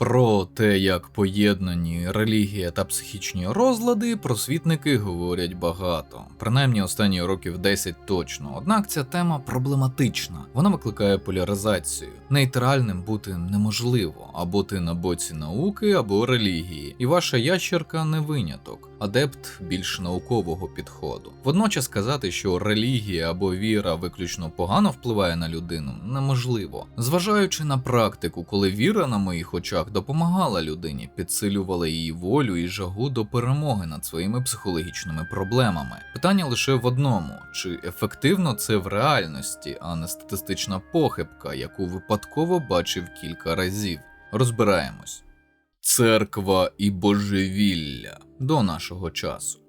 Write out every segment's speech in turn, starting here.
Про те, як поєднані релігія та психічні розлади, просвітники говорять багато. Принаймні останні років 10 точно. Однак ця тема проблематична. Вона викликає поляризацію. Нейтральним бути неможливо. Або ти на боці науки, або релігії. І ваша ящерка не виняток. Адепт більш наукового підходу. Водночас сказати, що релігія або віра виключно погано впливає на людину, неможливо. Зважаючи на практику, коли віра на моїх очах допомагала людині, підсилювала її волю і жагу до перемоги над своїми психологічними проблемами. Питання лише в одному: чи ефективно це в реальності, а не статистична похибка, яку випадково бачив кілька разів. Розбираємось. Церква і божевілля до нашого часу.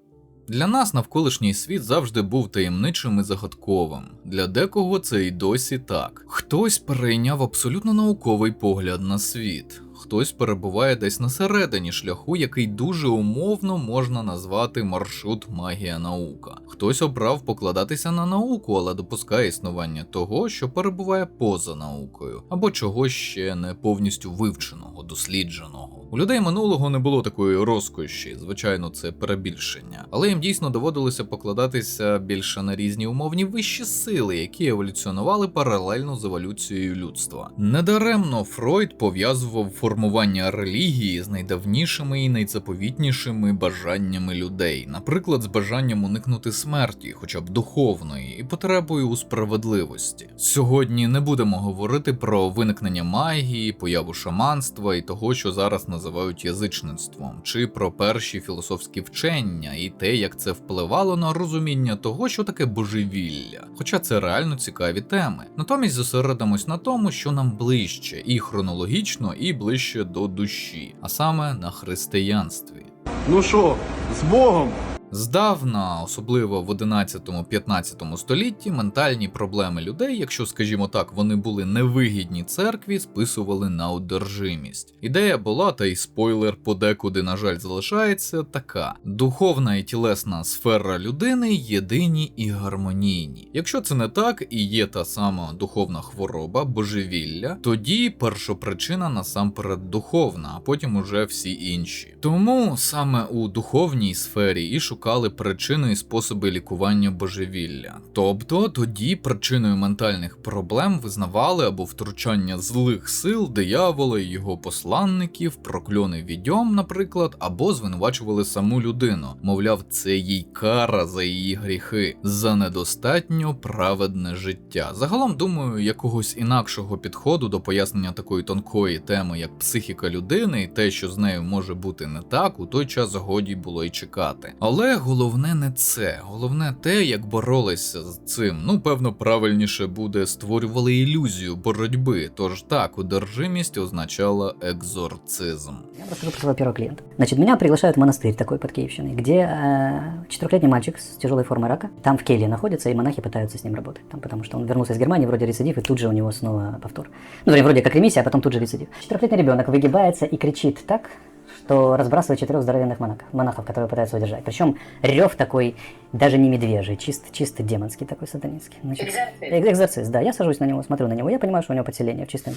Для нас навколишній світ завжди був таємничим і загадковим. Для декого це і досі так. Хтось перейняв абсолютно науковий погляд на світ. Хтось перебуває десь на середині шляху, який дуже умовно можна назвати маршрут магія-наука. Хтось обрав покладатися на науку, але допускає існування того, що перебуває поза наукою, або чогось ще не повністю вивченого, дослідженого. У людей минулого не було такої розкоші, звичайно, це перебільшення, але їм дійсно доводилося покладатися більше на різні умовні вищі сили, які еволюціонували паралельно з еволюцією людства. Недаремно Фройд пов'язував формування релігії з найдавнішими і найзаповітнішими бажаннями людей, наприклад, з бажанням уникнути смерті, хоча б духовної, і потребою у справедливості. Сьогодні не будемо говорити про виникнення магії, появу шаманства і того, що зараз називають язичництвом, чи про перші філософські вчення і те, як це впливало на розуміння того, що таке божевілля. Хоча це реально цікаві теми. Натомість зосередимось на тому, що нам ближче, і хронологічно, і ближче до душі, а саме на християнстві. Ну що, з Богом? Здавна, особливо в 11-15 столітті, ментальні проблеми людей, якщо, скажімо так, вони були невигідні церкві, списували на одержимість. Ідея була, та й спойлер подекуди, на жаль, залишається, така: духовна і тілесна сфера людини єдині і гармонійні. Якщо це не так і є та сама духовна хвороба, божевілля, тоді першопричина насамперед духовна, а потім уже всі інші. Тому саме у духовній сфері і шукали причини і способи лікування божевілля. Тобто тоді причиною ментальних проблем визнавали або втручання злих сил, диявола і його посланників, прокльони відьом, наприклад, або звинувачували саму людину. Мовляв, це їй кара за її гріхи, за недостатньо праведне життя. Загалом, думаю, якогось інакшого підходу до пояснення такої тонкої теми, як психіка людини і те, що з нею може бути не так, у той час годі було й чекати. Але головне не це. Головне те, як боролися з цим. Певно, правильніше буде, створювали ілюзію боротьби. Тож так, одержимість означала екзорцизм. Я расскажу про своего первого клиента. Значит, меня приглашают в монастырь такой под Киевщиной, где 4-летний мальчик с тяжелой формой рака. Там в келье находится, и монахи пытаются с ним работать. Там, потому что он вернулся из Германии, вроде рецидив, и тут же у него снова повтор. Вроде как ремиссия, а потом тут же рецидив. 4-летний ребенок выгибается и кричит так, что разбрасывает 4 здоровенных монахов, которые пытаются удержать. Причем рев такой даже не медвежий, чисто демонский такой, сатанинский. Значит, экзорцист, да. Я сажусь на него, смотрю на него, я понимаю, что у него подселение в чистом.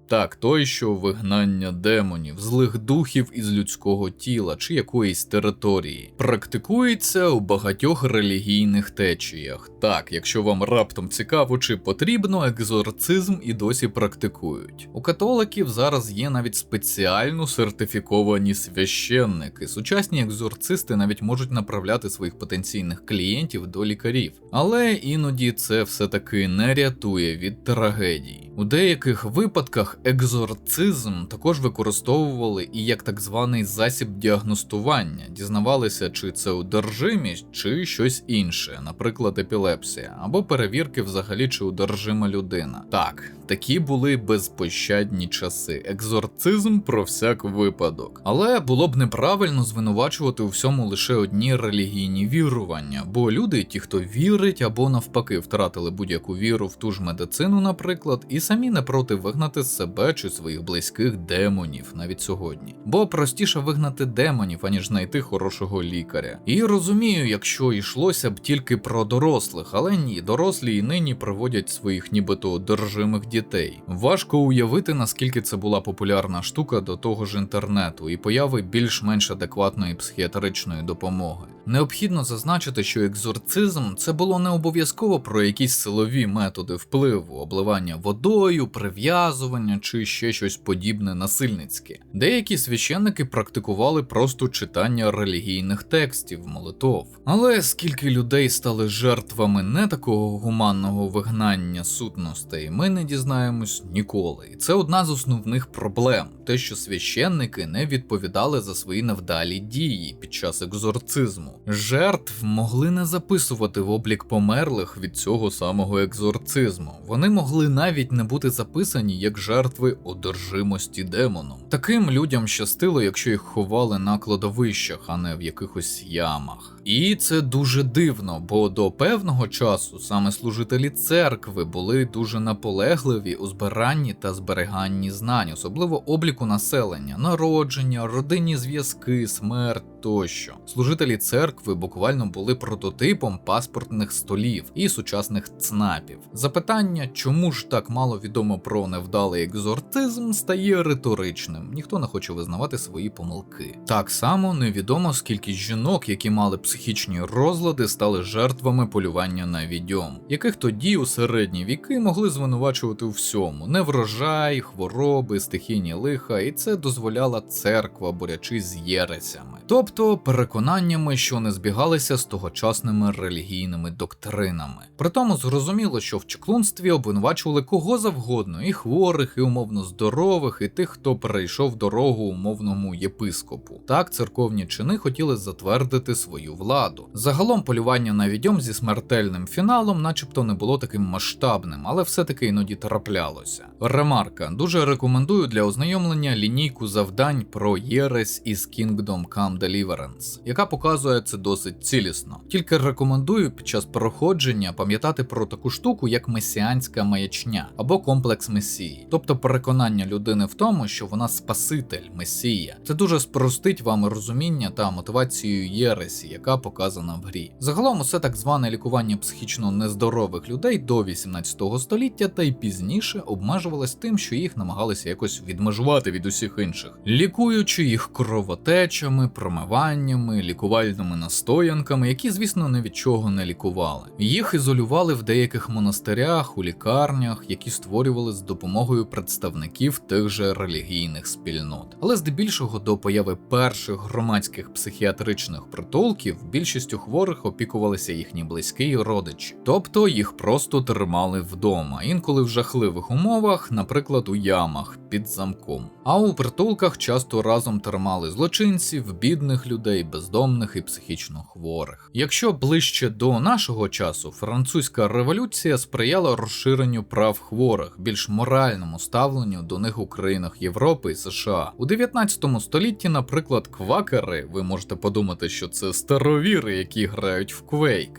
Так, той, що вигнання демонів, злих духів із людського тіла чи якоїсь території, практикується у багатьох релігійних течіях. Так, якщо вам раптом цікаво чи потрібно, екзорцизм і досі практикують. У католиків зараз є навіть спеціально сертифіковані священники. Сучасні екзорцисти навіть можуть направляти своїх потенційних клієнтів до лікарів. Але іноді це все-таки не рятує від трагедій. У деяких випадках екзорцизм також використовували і як так званий засіб діагностування. Дізнавалися, чи це одержимість, чи щось інше, наприклад, епілепсія, або перевірки взагалі, чи одержима людина. Так, такі були безпощадні часи. Екзорцизм про всяк випадок. Але було б неправильно звинувачувати у всьому лише одні релігійні вірування, бо люди, ті, хто вірить або навпаки втратили будь-яку віру в ту ж медицину, наприклад, і самі не проти вигнати з себе чи своїх близьких демонів навіть сьогодні. Бо простіше вигнати демонів, аніж знайти хорошого лікаря. І розумію, якщо йшлося б тільки про дорослих, але ні, дорослі і нині проводять своїх нібито одержимих дітей. Важко уявити, наскільки це була популярна штука до того ж інтернету і появи більш-менш адекватної психіатричної допомоги. Необхідно зазначити, що екзорцизм – це було не обов'язково про якісь силові методи впливу, обливання водою, прив'язування чи ще щось подібне насильницьке. Деякі священники практикували просто читання релігійних текстів, молитов. Але скільки людей стали жертвами не такого гуманного вигнання сутностей, ми не дізнаємось ніколи. І це одна з основних проблем – те, що священники не відповідали за свої невдалі дії під час екзорцизму. Жертв могли не записувати в облік померлих від цього самого екзорцизму. Вони могли навіть не бути записані як жертви одержимості демоном. Таким людям щастило, якщо їх ховали на кладовищах, а не в якихось ямах. І це дуже дивно, бо до певного часу саме служителі церкви були дуже наполегливі у збиранні та зберіганні знань, особливо обліку населення, народження, родинні зв'язки, смерть тощо. Служителі церкви буквально були прототипом паспортних столів і сучасних ЦНАПів. Запитання, чому ж так мало відомо про невдалий екзорцизм, стає риторичним. Ніхто не хоче визнавати свої помилки. Так само невідомо, скільки жінок, які мали психічні розлади, стали жертвами полювання на відьом, яких тоді у середні віки могли звинувачувати у всьому: неврожай, хвороби, стихійні лиха, і це дозволяла церква, борючись з єресями. Тобто переконаннями, що не збігалися з тогочасними релігійними доктринами. Притому зрозуміло, що в чаклунстві обвинувачували кого завгодно: і хворих, і умовно здорових, і тих, хто перейшов дорогу умовному єпископу. Так церковні чини хотіли затвердити свою владу. Загалом полювання на відьом зі смертельним фіналом начебто не було таким масштабним, але все-таки іноді траплялося. Ремарка. Дуже рекомендую для ознайомлення лінійку завдань про єресь із Kingdom Come Deliverance, яка показує це досить цілісно. Тільки рекомендую під час проходження пам'ятати про таку штуку, як месіанська маячня або комплекс месії, тобто переконання людини в тому, що вона спаситель, месія. Це дуже спростить вам розуміння та мотивацію єресі, яка показана в грі. Загалом усе так зване лікування психічно нездорових людей до 18 століття та й пізніше обмежувалось тим, що їх намагалися якось відмежувати від усіх інших, лікуючи їх кровотечами, промиваннями, лікувальними настоянками, які, звісно, ні від чого не лікували. Їх ізолювали в деяких монастирях, у лікарнях, які створювали з допомогою представників тих же релігійних спільнот. Але здебільшого до появи перших громадських психіатричних притулків більшістю хворих опікувалися їхні близькі й родичі. Тобто їх просто тримали вдома, інколи в жахливих умовах, наприклад, у ямах під замком. А у притулках часто разом тримали злочинців, бідних людей, бездомних і психічно хворих. Якщо ближче до нашого часу, французька революція сприяла розширенню прав хворих, більш моральному ставленню до них у країнах Європи і США. У 19 столітті, наприклад, квакери, ви можете подумати, що це старовіри, які грають в Quake.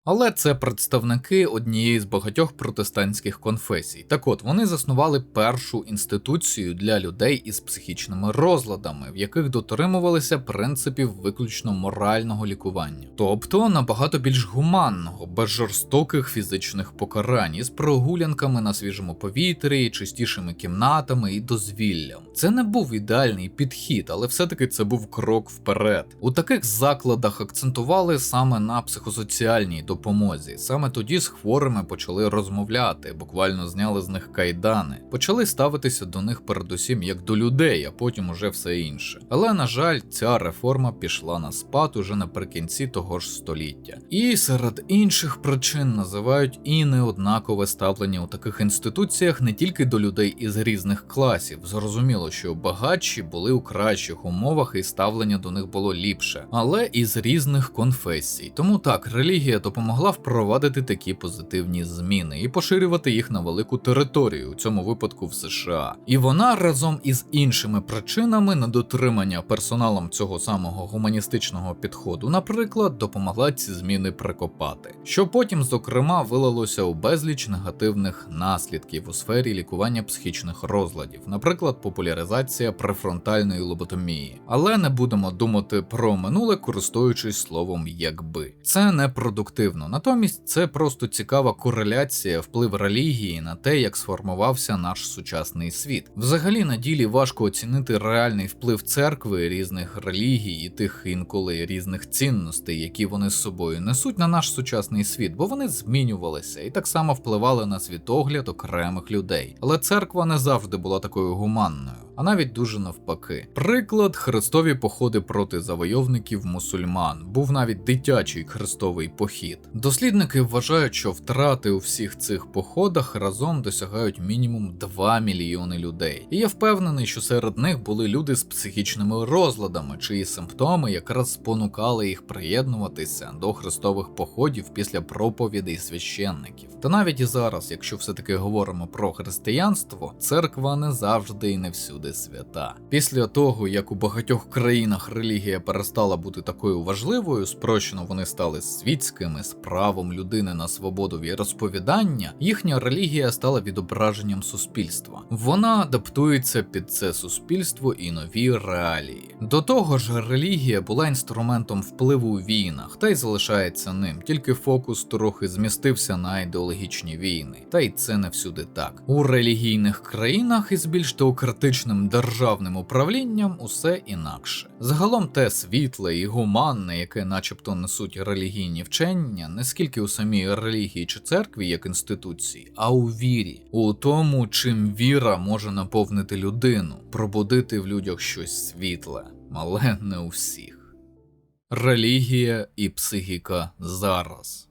Але це представники однієї з багатьох протестантських конфесій. Так от, вони заснували першу інституцію для людей із психічними розладами, в яких дотримувалися принципів виключно морального лікування. Тобто набагато більш гуманного, без жорстоких фізичних покарань, із прогулянками на свіжому повітрі, чистішими кімнатами і дозвіллям. Це не був ідеальний підхід, але все-таки це був крок вперед. У таких закладах акцентували саме на психосоціальній допомозі. Саме тоді з хворими почали розмовляти, буквально зняли з них кайдани. Почали ставитися до них передусім як до людей, а потім уже все інше. Але, на жаль, ця реформа пішла на спад уже наприкінці того ж століття. І серед інших причин називають і неоднакове ставлення у таких інституціях не тільки до людей із різних класів. Зрозуміло, що багатші були у кращих умовах і ставлення до них було ліпше, але і з різних конфесій. Тому так, релігія допомагає допомогла впровадити такі позитивні зміни і поширювати їх на велику територію, у цьому випадку в США. І вона разом із іншими причинами недотримання персоналом цього самого гуманістичного підходу, наприклад, допомогла ці зміни прикопати, що потім, зокрема, вилилося у безліч негативних наслідків у сфері лікування психічних розладів, наприклад, популяризація префронтальної лоботомії. Але не будемо думати про минуле, користуючись словом «якби». Це непродуктивно, натомість це просто цікава кореляція вплив релігії на те, як сформувався наш сучасний світ. Взагалі на ділі важко оцінити реальний вплив церкви, різних релігій і тих інколи різних цінностей, які вони з собою несуть на наш сучасний світ, бо вони змінювалися і так само впливали на світогляд окремих людей. Але церква не завжди була такою гуманною, а навіть дуже навпаки. Приклад – хрестові походи проти завойовників мусульман. Був навіть дитячий хрестовий похід. Дослідники вважають, що втрати у всіх цих походах разом досягають мінімум 2 мільйони людей. І я впевнений, що серед них були люди з психічними розладами, чиї симптоми якраз спонукали їх приєднуватися до хрестових походів після проповідей священників. Та навіть і зараз, якщо все-таки говоримо про християнство, церква не завжди і не всюди свята. Після того, як у багатьох країнах релігія перестала бути такою важливою, спрощено вони стали світськими, з правом людини на свободу віросповідання, їхня релігія стала відображенням суспільства. Вона адаптується під це суспільство і нові реалії. До того ж, релігія була інструментом впливу у війнах, та й залишається ним, тільки фокус трохи змістився на ідеологічні війни. Та й це не всюди так. У релігійних країнах із більш теократичним державним управлінням усе інакше. Загалом те світле і гуманне, яке начебто несуть релігійні вчення, не скільки у самій релігії чи церкві як інституції, а у вірі. У тому, чим віра може наповнити людину, пробудити в людях щось світле, але не у всіх. Релігія і психіка зараз.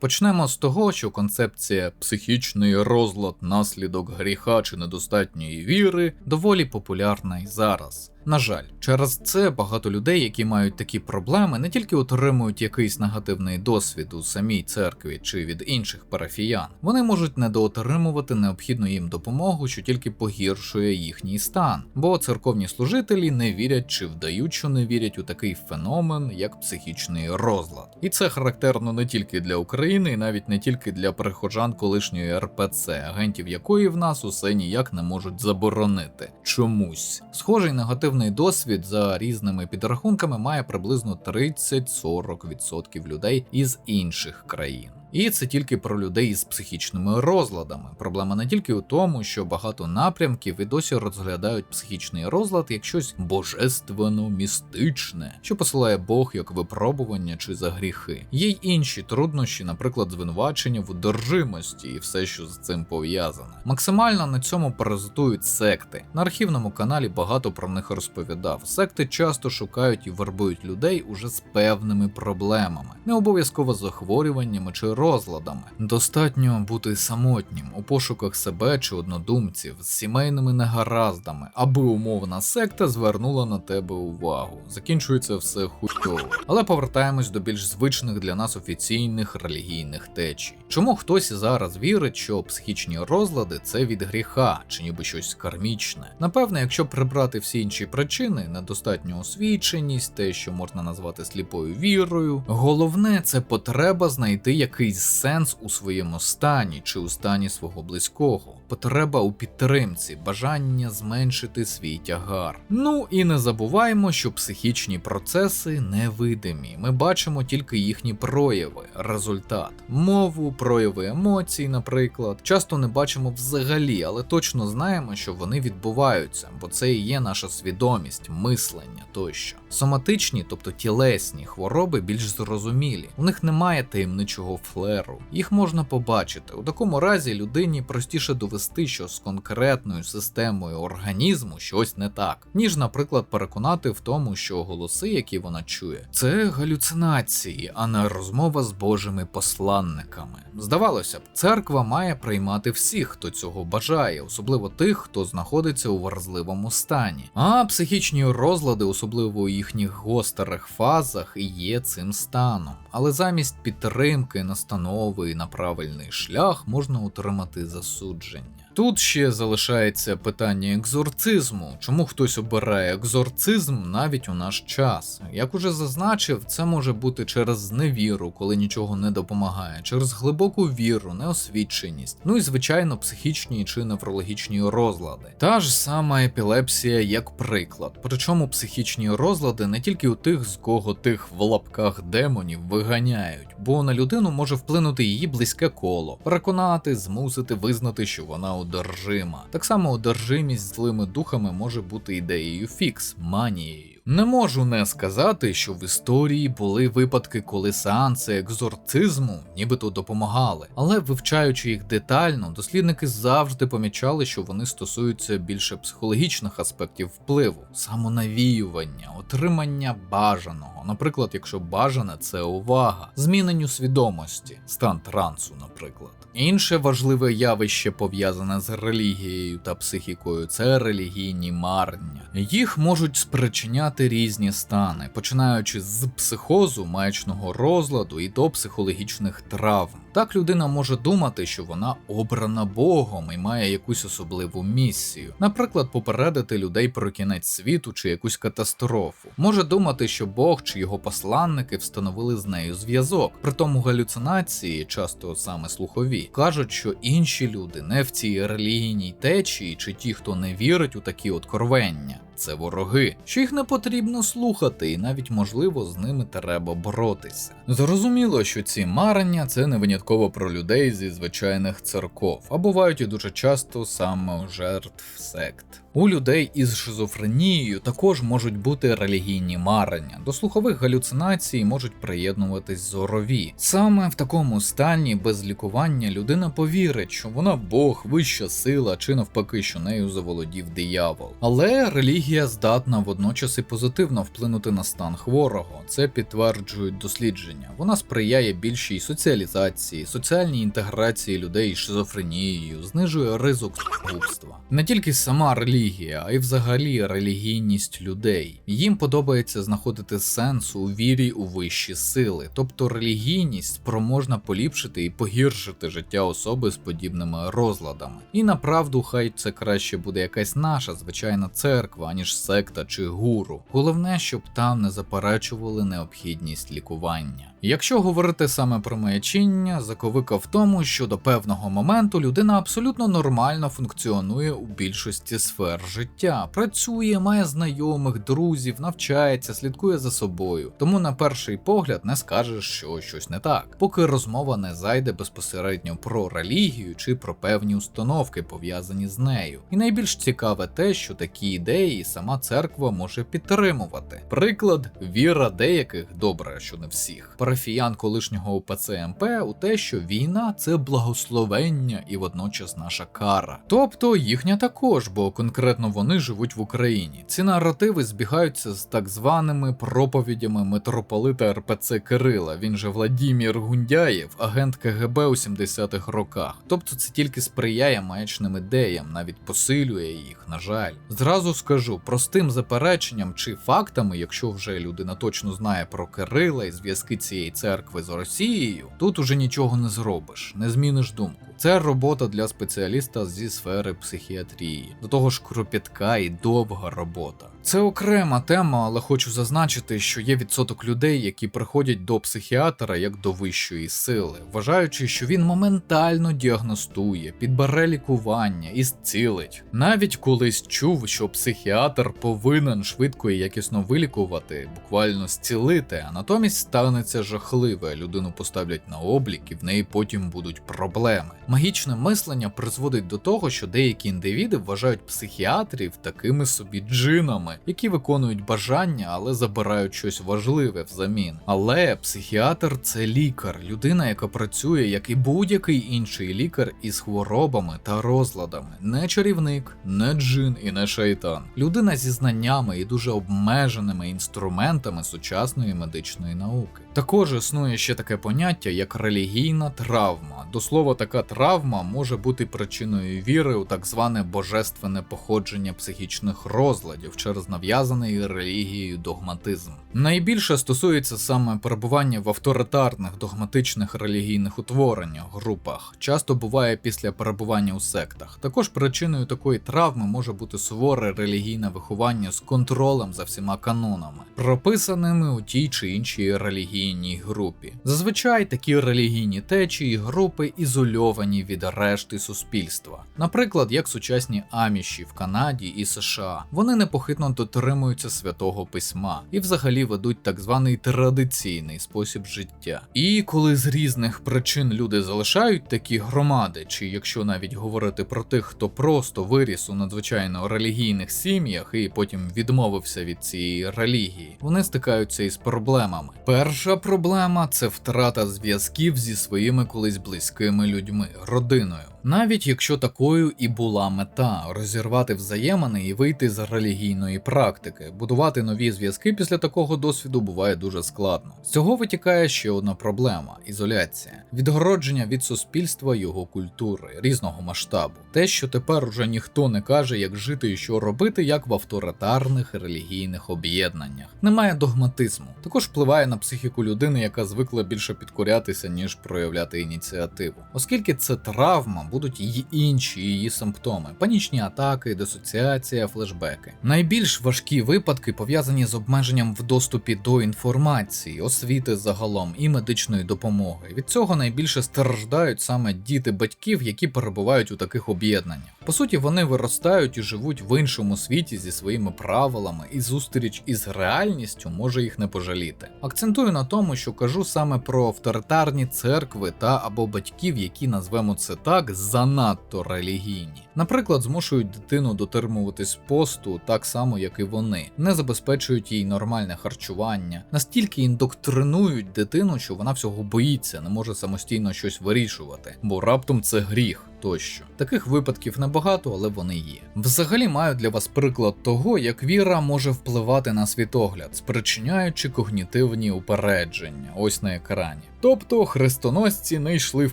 Почнемо з того, що концепція «психічний розлад, наслідок гріха чи недостатньої віри» доволі популярна і зараз. На жаль, через це багато людей, які мають такі проблеми, не тільки отримують якийсь негативний досвід у самій церкві чи від інших парафіян, вони можуть недоотримувати необхідну їм допомогу, що тільки погіршує їхній стан, бо церковні служителі не вірять чи вдають, що не вірять у такий феномен, як психічний розлад. І це характерно не тільки для України, і навіть не тільки для прихожан колишньої РПЦ, агентів якої в нас усе ніяк не можуть заборонити. Чомусь. Схожий негативний досвід за різними підрахунками має приблизно 30-40% людей із інших країн. І це тільки про людей із психічними розладами. Проблема не тільки у тому, що багато напрямків і досі розглядають психічний розлад як щось божественно-містичне, що посилає Бог як випробування чи за гріхи. Є й інші труднощі, наприклад, звинувачення в одержимості і все, що з цим пов'язане. Максимально на цьому паразитують секти. На архівному каналі багато про них розповідав. Секти часто шукають і вербують людей уже з певними проблемами, не обов'язково захворюваннями чи розладами. Достатньо бути самотнім у пошуках себе чи однодумців з сімейними негараздами, аби умовна секта звернула на тебе увагу. Закінчується все хуйово. Але повертаємось до більш звичних для нас офіційних релігійних течій. Чому хтось зараз вірить, що психічні розлади – це від гріха, чи ніби щось кармічне? Напевне, якщо прибрати всі інші причини, недостатню освіченість, те, що можна назвати сліпою вірою, головне – це потреба знайти якийсь сенс у своєму стані чи у стані свого близького. Потреба у підтримці, бажання зменшити свій тягар. Ну і не забуваємо, що психічні процеси невидимі. Ми бачимо тільки їхні прояви, результат. Мову, прояви емоцій, наприклад. Часто не бачимо взагалі, але точно знаємо, що вони відбуваються, бо це і є наша свідомість, мислення тощо. Соматичні, тобто тілесні хвороби більш зрозумілі. У них немає таємничого флеру. Їх можна побачити. У такому разі людині простіше довести, що з конкретною системою організму щось не так, ніж, наприклад, переконати в тому, що голоси, які вона чує, це галюцинації, а не розмова з божими посланниками. Здавалося б, церква має приймати всіх, хто цього бажає, особливо тих, хто знаходиться у вразливому стані. А психічні розлади, особливо їхніх гострих фазах і є цим станом. Але замість підтримки, настанови на правильний шлях можна отримати засудження. Тут ще залишається питання екзорцизму. Чому хтось обирає екзорцизм навіть у наш час? Як уже зазначив, це може бути через зневіру, коли нічого не допомагає, через глибоку віру, неосвіченість, ну і звичайно психічні чи неврологічні розлади. Та ж сама епілепсія як приклад. Причому психічні розлади не тільки у тих, з кого тих в лапках демонів виганяють, бо на людину може вплинути її близьке коло, переконати, змусити визнати, що вона одержима. Так само одержимість злими духами може бути ідеєю фікс, манією. Не можу не сказати, що в історії були випадки, коли сеанси екзорцизму нібито допомагали, але вивчаючи їх детально, дослідники завжди помічали, що вони стосуються більше психологічних аспектів впливу, самонавіювання, отримання бажаного, наприклад, якщо бажане – це увага, зміненню свідомості, стан трансу, наприклад. Інше важливе явище, пов'язане з релігією та психікою, це релігійні марення. Їх можуть спричиняти різні стани, починаючи з психозу, маячного розладу і до психологічних травм. Так людина може думати, що вона обрана Богом і має якусь особливу місію. Наприклад, попередити людей про кінець світу чи якусь катастрофу. Може думати, що Бог чи його посланники встановили з нею зв'язок. Притому галюцинації, часто саме слухові, кажуть, що інші люди не в цій релігійній течії чи ті, хто не вірить у такі откровення. Це вороги, що їх не потрібно слухати, і навіть, можливо, з ними треба боротися. Зрозуміло, що ці марення – це не винятково про людей зі звичайних церков, а бувають і дуже часто саме у жертв сект. У людей із шизофренією також можуть бути релігійні марення. До слухових галюцинацій можуть приєднуватись зорові. Саме в такому стані без лікування людина повірить, що вона Бог, вища сила, чи навпаки, що нею заволодів диявол. Але релігія здатна водночас і позитивно вплинути на стан хворого. Це підтверджують дослідження. Вона сприяє більшій соціалізації, соціальній інтеграції людей з шизофренією, знижує ризик самогубства. Не тільки сама релігія, а й взагалі релігійність людей. Їм подобається знаходити сенс у вірі у вищі сили, тобто релігійність спроможна поліпшити і погіршити життя особи з подібними розладами. І направду хай це краще буде якась наша звичайна церква, аніж секта чи гуру. Головне, щоб там не заперечували необхідність лікування. Якщо говорити саме про маячіння, заковика в тому, що до певного моменту людина абсолютно нормально функціонує у більшості сфер життя. Працює, має знайомих, друзів, навчається, слідкує за собою. Тому на перший погляд не скажеш, що щось не так, поки розмова не зайде безпосередньо про релігію чи про певні установки, пов'язані з нею. І найбільш цікаве те, що такі ідеї сама церква може підтримувати. Приклад – віра деяких, добре, що не всіх, парафіян колишнього УПЦ МП у те, що війна – це благословення і водночас наша кара. Тобто їхня також, бо конкретно вони живуть в Україні. Ці наративи збігаються з так званими проповідями митрополита РПЦ Кирила, він же Владімір Гундяєв, агент КГБ у 70-х роках. Тобто це тільки сприяє маячним ідеям, навіть посилює їх, на жаль. Зразу скажу, простим запереченням чи фактами, якщо вже людина точно знає про Кирила і зв'язки цієї церкви з Росією, тут уже нічого не зробиш, не зміниш думку. Це робота для спеціаліста зі сфери психіатрії. До того ж кропітка і довга робота. Це окрема тема, але хочу зазначити, що є відсоток людей, які приходять до психіатра як до вищої сили, вважаючи, що він моментально діагностує, підбере лікування і зцілить. Навіть колись чув, що психіатр повинен швидко і якісно вилікувати, буквально зцілити, а натомість станеться жахливе, людину поставлять на облік і в неї потім будуть проблеми. Магічне мислення призводить до того, що деякі індивіди вважають психіатрів такими собі джинами, які виконують бажання, але забирають щось важливе взамін. Але психіатр – це лікар, людина, яка працює, як і будь-який інший лікар із хворобами та розладами. Не чарівник, не джин і не шайтан. людина зі знаннями і дуже обмеженими інструментами сучасної медичної науки. Також існує ще таке поняття, як релігійна травма. До слова, така травма може бути причиною віри у так зване божественне походження психічних розладів через нав'язаний релігією догматизм. Найбільше стосується саме перебування в авторитарних догматичних релігійних утвореннях, групах, часто буває після перебування у сектах. Також причиною такої травми може бути суворе релігійне виховання з контролем за всіма канонами, прописаними у тій чи іншій релігійній групі. Зазвичай такі релігійні течії групи ізольовані від решти суспільства. Наприклад, як сучасні аміші в Канаді і США. Вони непохитно дотримуються святого письма і взагалі ведуть так званий традиційний спосіб життя. І коли з різних причин люди залишають такі громади, чи якщо навіть говорити про тих, хто просто виріс у надзвичайно релігійних сім'ях і потім відмовився від цієї релігії, вони стикаються із проблемами. Перша проблема – це втрата зв'язків зі своїми колись близькими людьми, родиною. Навіть якщо такою і була мета – розірвати взаємини і вийти з релігійної практики, будувати нові зв'язки після такого досвіду буває дуже складно. З цього витікає ще одна проблема – ізоляція. Відгородження від суспільства його культури, різного масштабу. Те, що тепер уже ніхто не каже, як жити і що робити, як в авторитарних релігійних об'єднаннях. Немає догматизму. Також впливає на психіку людини, яка звикла більше підкорятися, ніж проявляти ініціативу. Оскільки це травма, будуть й інші її симптоми – панічні атаки, дисоціація, флешбеки. Найбільш важкі випадки пов'язані з обмеженням в доступі до інформації, освіти загалом і медичної допомоги. Від цього найбільше страждають саме діти батьків, які перебувають у таких об'єднаннях. По суті, вони виростають і живуть в іншому світі зі своїми правилами, і зустріч із реальністю може їх не пожаліти. Акцентую на тому, що кажу саме про авторитарні церкви та або батьків, які, назвемо це так, занадто релігійні. Наприклад, змушують дитину дотримуватись посту так само, як і вони, не забезпечують їй нормальне харчування, настільки індоктринують дитину, що вона всього боїться, не може самостійно щось вирішувати, бо раптом це гріх. Тощо. Таких випадків небагато, але вони є. Взагалі маю для вас приклад того, як віра може впливати на світогляд, спричиняючи когнітивні упередження, ось на екрані. Тобто хрестоносці не йшли в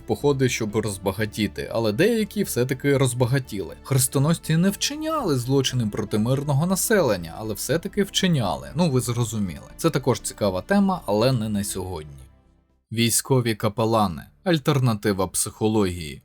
походи, щоб розбагатіти, але деякі все-таки розбагатіли. Хрестоносці не вчиняли злочини проти мирного населення, але все-таки вчиняли, ви зрозуміли. Це також цікава тема, але не на сьогодні. Військові капелани – альтернатива психології.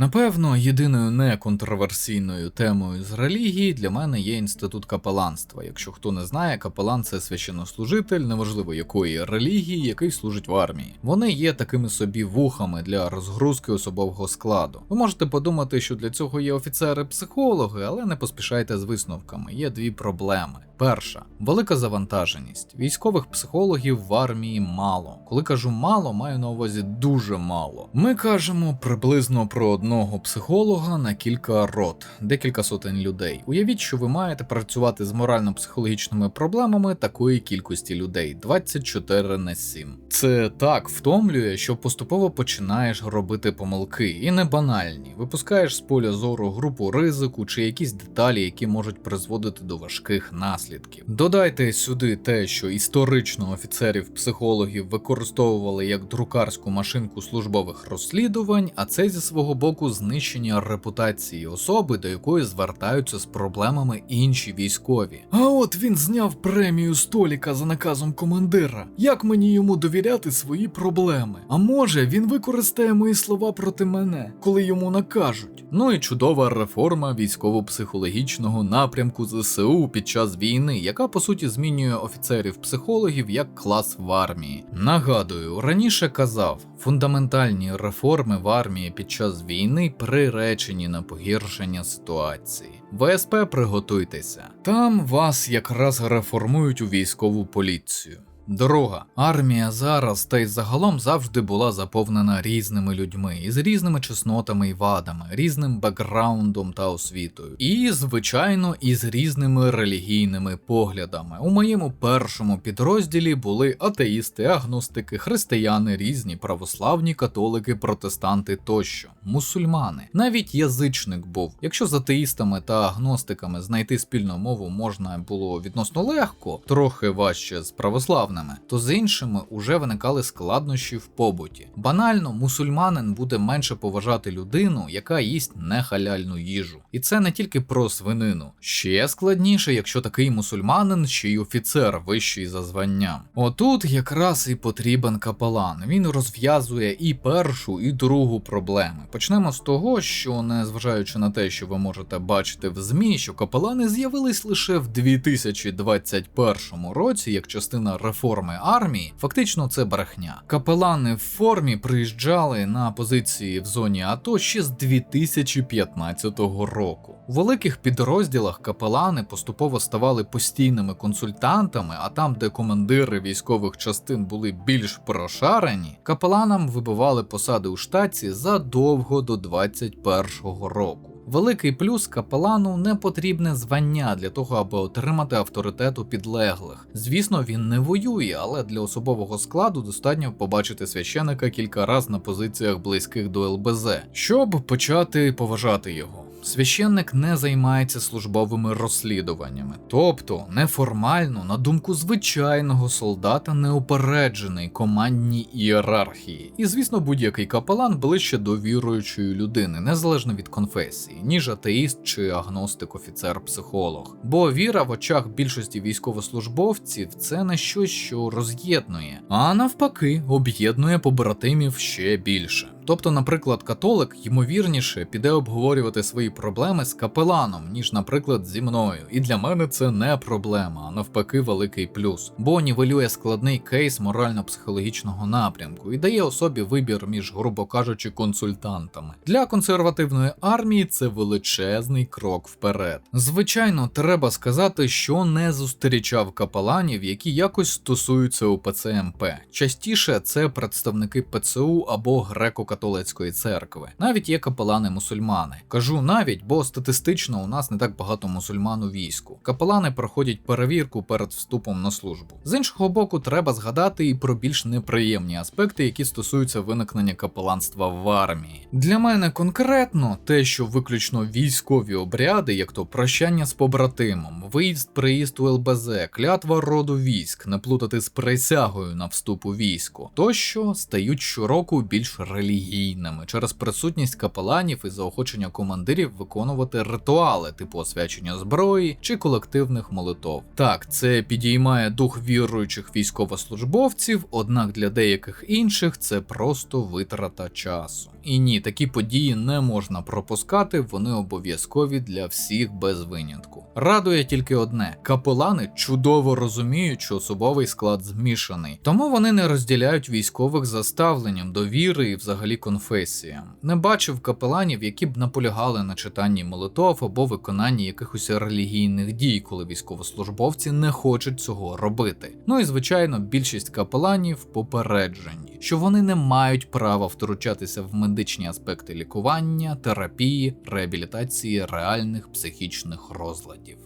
Напевно, єдиною неконтроверсійною темою з релігії для мене є інститут капеланства. Якщо хто не знає, капелан – це священнослужитель, неважливо якої релігії, який служить в армії. Вони є такими собі вухами для розгрузки особового складу. Ви можете подумати, що для цього є офіцери-психологи, але не поспішайте з висновками, є дві проблеми. Перша – велика завантаженість. Військових психологів в армії мало. Коли кажу мало, маю на увазі дуже мало. Ми кажемо приблизно про одного психолога на кілька рот, декілька сотень людей. Уявіть, що ви маєте працювати з морально-психологічними проблемами такої кількості людей – 24/7. Це так втомлює, що поступово починаєш робити помилки, і не банальні. Випускаєш з поля зору групу ризику чи якісь деталі, які можуть призводити до важких наслідків. Додайте сюди те, що історично офіцерів-психологів використовували як друкарську машинку службових розслідувань, а це зі свого боку знищення репутації особи, до якої звертаються з проблемами інші військові. А от він зняв премію Століка за наказом командира. Як мені йому довіряти свої проблеми? А може він використає мої слова проти мене, коли йому накажуть? Ну і чудова реформа військово-психологічного напрямку ЗСУ під час війни, яка по суті змінює офіцерів-психологів як клас в армії. Нагадую, раніше казав, фундаментальні реформи в армії під час війни приречені на погіршення ситуації. ВСП приготуйтеся. Там вас якраз реформують у військову поліцію. Друга. Армія зараз та й загалом завжди була заповнена різними людьми, із різними чеснотами і вадами, різним бекграундом та освітою. І, звичайно, із різними релігійними поглядами. У моєму першому підрозділі були атеїсти, агностики, християни, різні православні, католики, протестанти тощо, мусульмани. Навіть язичник був. Якщо з атеїстами та агностиками знайти спільну мову можна було відносно легко, трохи важче з православними, то з іншими уже виникали складнощі в побуті. Банально, мусульманин буде менше поважати людину, яка їсть нехаляльну їжу. І це не тільки про свинину. Ще складніше, якщо такий мусульманин ще й офіцер вищий за званням. Отут якраз і потрібен капелан. Він розв'язує і першу, і другу проблеми. Почнемо з того, що незважаючи на те, що ви можете бачити в ЗМІ, що капелани з'явились лише в 2021 році як частина реформи армії, фактично це брехня. Капелани в формі приїжджали на позиції в зоні АТО ще з 2015 року. У великих підрозділах капелани поступово ставали постійними консультантами, а там, де командири військових частин були більш прошарені, капеланам вибивали посади у штаті задовго до 21-го року. Великий плюс капелану не потрібне звання для того, аби отримати авторитет у підлеглих. Звісно, він не воює, але для особового складу достатньо побачити священика кілька разів на позиціях близьких до ЛБЗ, щоб почати поважати його. Священник не займається службовими розслідуваннями, тобто неформально, на думку звичайного солдата, неупереджений командній ієрархії. І, звісно, будь-який капелан ближче до віруючої людини, незалежно від конфесії, ніж атеїст чи агностик, офіцер, психолог. Бо віра в очах більшості військовослужбовців – це не щось, що роз'єднує, а навпаки, об'єднує побратимів ще більше. Тобто, наприклад, католик, ймовірніше, піде обговорювати свої проблеми з капеланом, ніж, наприклад, зі мною. І для мене це не проблема, а навпаки великий плюс. Бо нівелює складний кейс морально-психологічного напрямку і дає особі вибір між, грубо кажучи, консультантами. Для консервативної армії це величезний крок вперед. Звичайно, треба сказати, що не зустрічав капеланів, які якось стосуються УПЦ МП. Частіше це представники ПЦУ або греко-католицької церкви. Навіть є капелани-мусульмани. Кажу навіть, бо статистично у нас не так багато мусульман у війську. Капелани проходять перевірку перед вступом на службу. З іншого боку, треба згадати і про більш неприємні аспекти, які стосуються виникнення капеланства в армії. Для мене конкретно те, що виключно військові обряди, як то прощання з побратимом, виїзд-приїзд у ЛБЗ, клятва роду військ, не плутати з присягою на вступ у військо, тощо стають щороку більш релігійними через присутність капеланів і заохочення командирів виконувати ритуали, типу освячення зброї чи колективних молитов. Так, це підіймає дух віруючих військовослужбовців, однак для деяких інших це просто витрата часу. І ні, такі події не можна пропускати, вони обов'язкові для всіх без винятку. Радує тільки одне – капелани чудово розуміють, що особовий склад змішаний, тому вони не розділяють військових за ставленням до віри і взагалі конфесіям. Не бачив капеланів, які б наполягали на читанні молитов або виконанні якихось релігійних дій, коли військовослужбовці не хочуть цього робити. Ну і звичайно, більшість капеланів попереджені, що вони не мають права втручатися в медичні аспекти лікування, терапії, реабілітації реальних психічних розладів.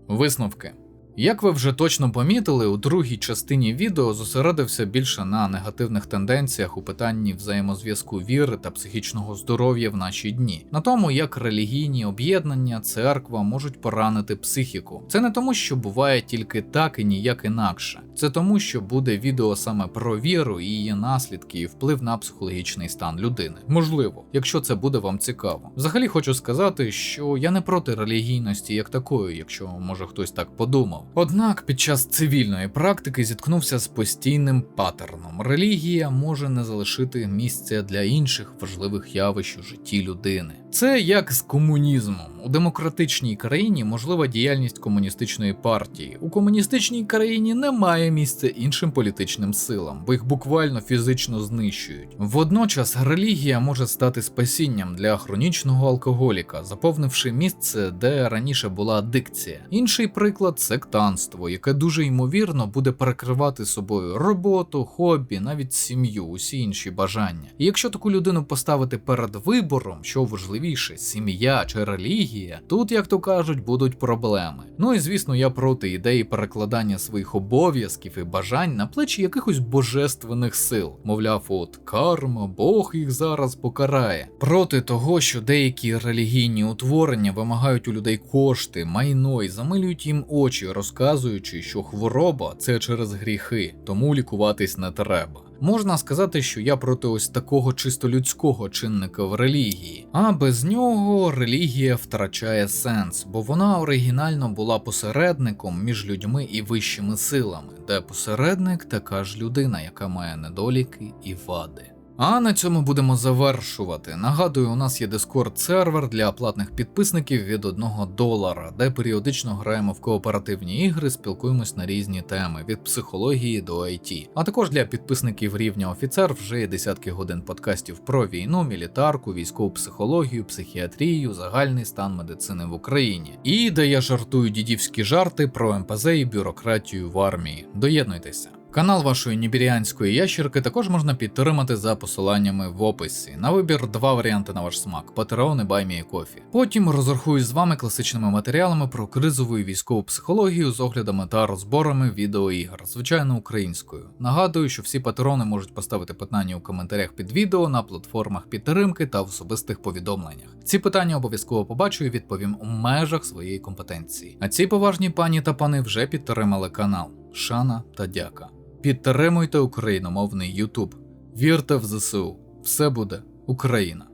Висновки. Як ви вже точно помітили, у другій частині відео зосередився більше на негативних тенденціях у питанні взаємозв'язку віри та психічного здоров'я в наші дні, на тому, як релігійні об'єднання, церква можуть поранити психіку. Це не тому, що буває тільки так і ніяк інакше. Це тому, що буде відео саме про віру і її наслідки і вплив на психологічний стан людини. Можливо, якщо це буде вам цікаво. Взагалі хочу сказати, що я не проти релігійності як такої, якщо може хтось так подумав. Однак під час цивільної практики зіткнувся з постійним паттерном. Релігія може не залишити місця для інших важливих явищ у житті людини. Це як з комунізмом. У демократичній країні можлива діяльність комуністичної партії. У комуністичній країні немає місця іншим політичним силам, бо їх буквально фізично знищують. Водночас релігія може стати спасінням для хронічного алкоголіка, заповнивши місце, де раніше була адикція. Інший приклад – сектантство, яке дуже ймовірно буде перекривати собою роботу, хобі, навіть сім'ю, усі інші бажання. І якщо таку людину поставити перед вибором, що важливіше, сім'я чи релігія, тут, як то кажуть, будуть проблеми. Ну і звісно, я проти ідеї перекладання своїх обов'язків і бажань на плечі якихось божественних сил. Мовляв, от карма, Бог їх зараз покарає. Проти того, що деякі релігійні утворення вимагають у людей кошти, майно і замилюють їм очі, розказуючи, що хвороба – це через гріхи, тому лікуватись не треба. Можна сказати, що я проти ось такого чисто людського чинника в релігії, а без нього релігія втрачає сенс, бо вона оригінально була посередником між людьми і вищими силами, де посередник така ж людина, яка має недоліки і вади. А на цьому будемо завершувати. Нагадую, у нас є Discord-сервер для платних підписників від $1, де періодично граємо в кооперативні ігри, спілкуємось на різні теми, від психології до IT. А також для підписників рівня офіцер вже є десятки годин подкастів про війну, мілітарку, військову психологію, психіатрію, загальний стан медицини в Україні. І де я жартую дідівські жарти про МПЗ і бюрократію в армії. Доєднуйтеся. Канал вашої нібіріанської ящерки також можна підтримати за посиланнями в описі. На вибір 2 варіанти на ваш смак – Patreon і Buy Me a Coffee. Потім розрахуюсь з вами класичними матеріалами про кризову і військову психологію з оглядами та розборами відеоігр, звичайно українською. Нагадую, що всі патрони можуть поставити питання у коментарях під відео, на платформах підтримки та в особистих повідомленнях. Ці питання обов'язково побачу і відповім у межах своєї компетенції. А ці поважні пані та пани вже підтримали канал. Шана та дяка. Підтримуйте україномовний YouTube. Вірте в ЗСУ. Все буде Україна.